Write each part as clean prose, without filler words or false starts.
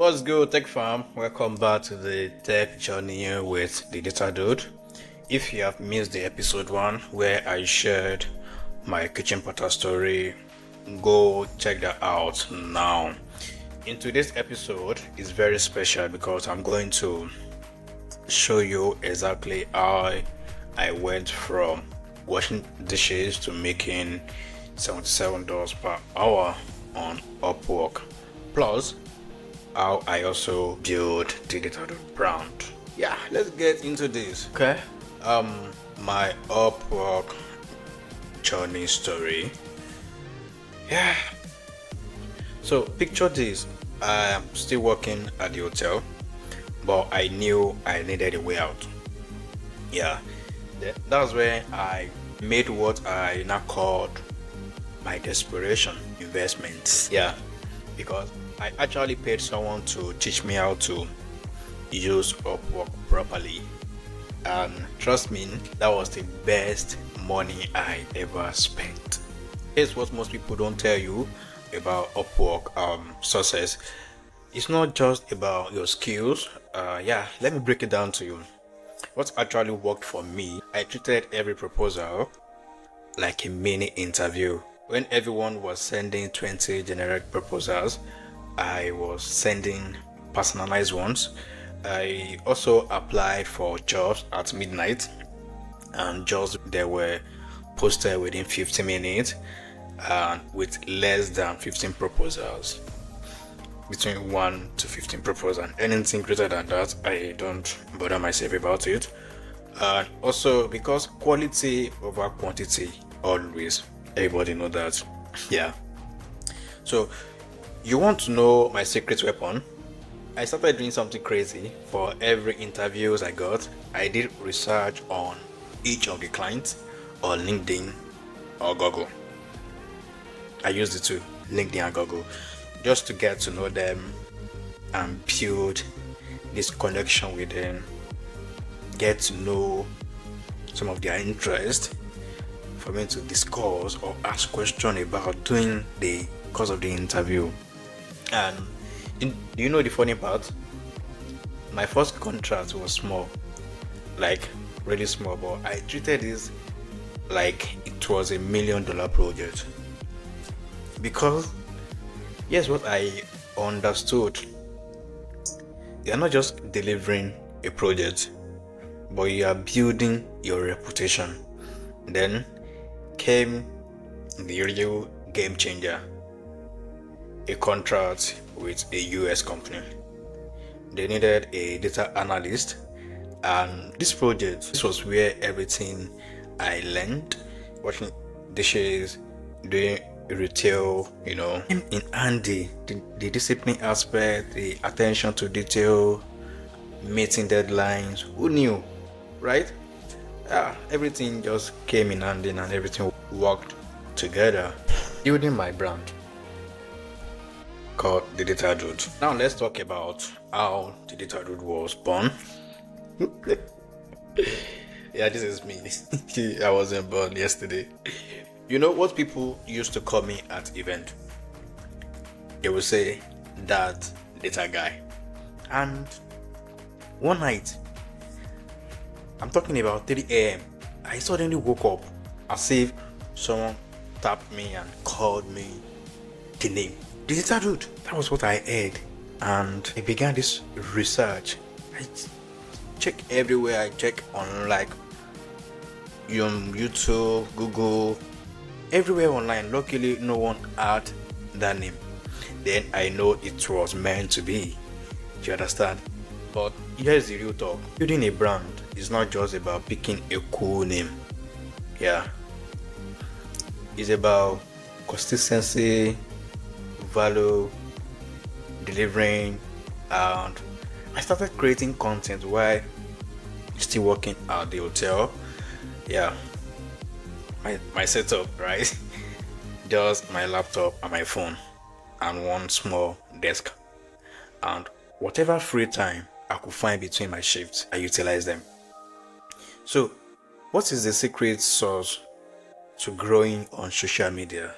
What's good, Tech Fam? Welcome back to the Tech Journey with DeDataDude. If you have missed the episode 1 where I shared my kitchen potter story, go check that out now. In today's episode is very special because I'm going to show you exactly how I went from washing dishes to making $77 per hour on UpWork. Plus, how I also build DeDataDude brand. Yeah, let's get into this. Okay. My UpWork journey story. Yeah. So picture this. I am still working at the hotel, but I knew I needed a way out. Yeah. That's where I made what I now called my desperation investments. Yeah. Because I actually paid someone to teach me how to use UpWork properly, and trust me, that was the best money I ever spent. Here's what most people don't tell you about UpWork success. It's not just about your skills. Let me break it down to you. What actually worked for me, I treated every proposal like a mini interview. When everyone was sending 20 generic proposals, I was sending personalized ones. I also applied for jobs at midnight, and jobs that were posted within 50 minutes and with less than 15 proposals. Between 1 to 15 proposals. Anything greater than that, I don't bother myself about it. And also, because quality over quantity always. Everybody know that. Yeah. So you want to know my secret weapon? I started doing something crazy. For every interviews I got, I did research on each of the clients on LinkedIn or Google. I used the two, LinkedIn and Google, just to get to know them and build this connection with them, get to know some of their interests for me to discuss or ask questions about during the course of the interview. And do you know the funny part? My first contract was small, like really small, but I treated this like it was $1 million project. Because here's what I understood: you are not just delivering a project, but you are building your reputation. Then came the real game changer, a contract with a US company. They needed a data analyst, and this was where everything I learned, washing dishes, doing retail, in handy. The discipline aspect, the attention to detail, meeting deadlines. Who knew, right? Everything just came in handy and everything worked together, building my brand called DeDataDude. Now let's talk about how DeDataDude was born. Yeah, this is me. I wasn't born yesterday. You know what people used to call me at event? They would say, that data guy. And one night, I'm talking about 3 a.m., I suddenly woke up as if someone tapped me and called me the name. DeDataDude. That was what I heard. And I began this research. I check everywhere. I check on YouTube, Google, everywhere online. Luckily, no one had that name. Then I know it was meant to be. Do you understand? But here's the real talk. Building a brand is not just about picking a cool name. Yeah. It's about consistency, value, delivering, and I started creating content while still working at the hotel. Yeah. My setup, right? Just my laptop and my phone and one small desk. And whatever free time I could find between my shifts, I utilize them. So, what is the secret sauce to growing on social media?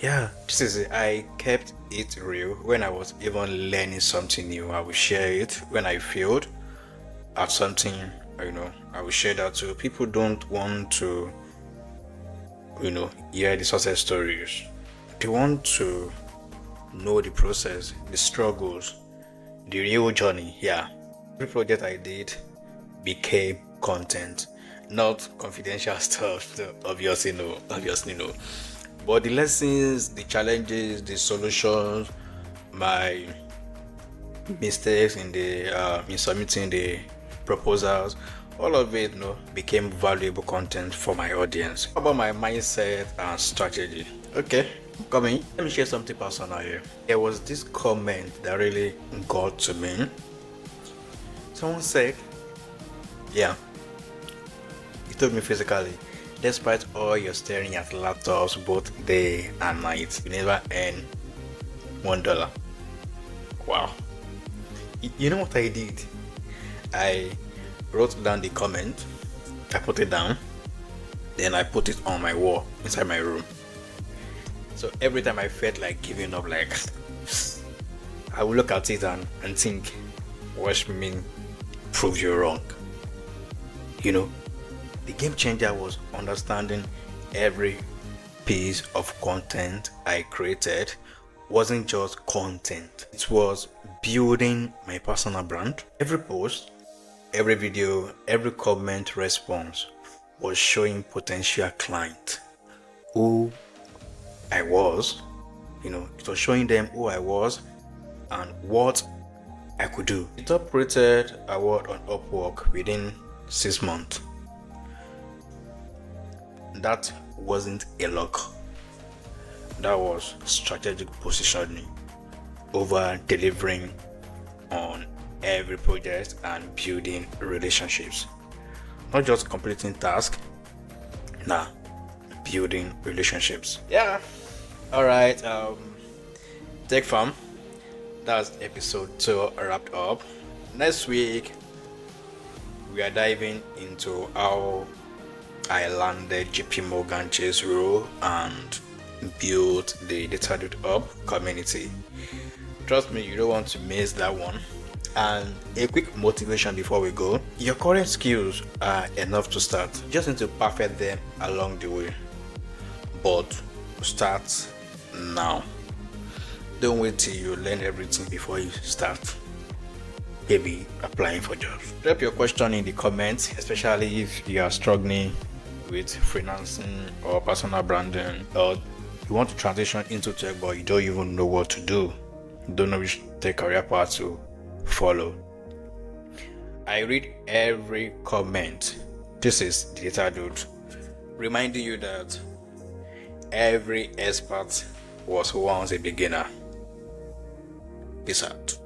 Yeah, this is it. I kept it real. When I was even learning something new, I would share it. When I failed at something, I would share that too. People don't want to, hear the success stories. They want to know the process, the struggles, the real journey. Yeah. Every project I did became content, not confidential stuff. So obviously no. But the lessons, the challenges, the solutions, my mistakes in submitting the proposals, all of it, became valuable content for my audience. How about my mindset and strategy? Okay, coming. Let me share something personal here. There was this comment that really got to me. Someone said, yeah, he told me physically, despite all your staring at laptops both day and night, you never earn $1. Wow. You know what I did? I wrote down the comment, I put it down, then I put it on my wall inside my room. So every time I felt like giving up, like I would look at it and think, watch me prove you wrong. The game changer was understanding every piece of content I created wasn't just content. It was building my personal brand. Every post, every video, every comment response was showing potential client who I was. It was showing them who I was and what I could do. The top rated award on UpWork within 6 months. That wasn't a luck. That was strategic positioning over delivering on every project and building relationships. Not just completing tasks, building relationships. Yeah. Alright, Tech Farm. That's episode 2 wrapped up. Next week, we are diving into how I landed JP Morgan Chase role and built the DeDataDude Hub community. Trust me, you don't want to miss that one. And a quick motivation before we go. Your current skills are enough to start. You just need to perfect them along the way. But start now. Don't wait till you learn everything before you start maybe applying for jobs. Drop your question in the comments, especially if you are struggling with freelancing or personal branding, or you want to transition into tech but you don't even know what to do. You don't know which tech career path to follow. I read every comment. This is DeDataDude, reminding you that every expert was once a beginner. Peace out.